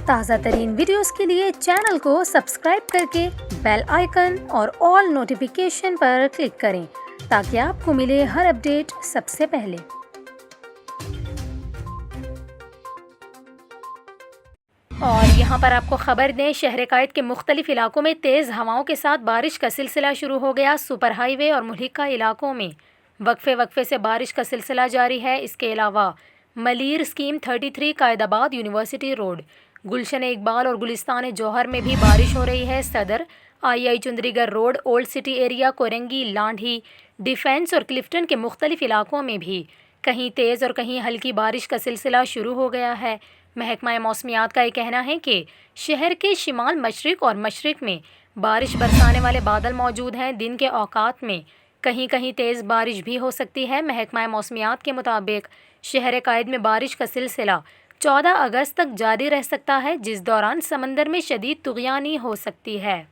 تازہ ترین ویڈیوز کے لیے چینل کو سبسکرائب کر کے بیل آئیکن اور آل نوٹیفیکیشن پر کلک کریں تاکہ آپ کو ملے ہر اپڈیٹ سب سے پہلے۔ اور یہاں پر آپ کو خبر دیں، شہر قائد کے مختلف علاقوں میں تیز ہواؤں کے ساتھ بارش کا سلسلہ شروع ہو گیا۔ سپر ہائی وے اور مہلکہ علاقوں میں وقفے سے بارش کا سلسلہ جاری ہے۔ اس کے علاوہ ملیر اسکیم 33 قائد آباد یونیورسٹی روڈ، گلشن اقبال اور گلستان جوہر میں بھی بارش ہو رہی ہے۔ صدر آئی چندری گڑھ road, old city area, Korangi, Landhi, defence اور کلفٹن کے مختلف علاقوں میں بھی کہیں تیز اور کہیں ہلکی بارش کا سلسلہ شروع ہو گیا ہے۔ محکمہ موسمیات کا یہ کہنا ہے کہ شہر کے شمال مشرق اور مشرق میں بارش برسانے والے بادل موجود ہیں۔ دن کے اوقات میں کہیں کہیں تیز بارش بھی ہو سکتی ہے۔ محکمہ موسمیات کے مطابق شہر قائد میں بارش کا سلسلہ 14 اگست تک جاری رہ سکتا ہے، جس دوران سمندر میں شدید طغیانی ہو سکتی ہے۔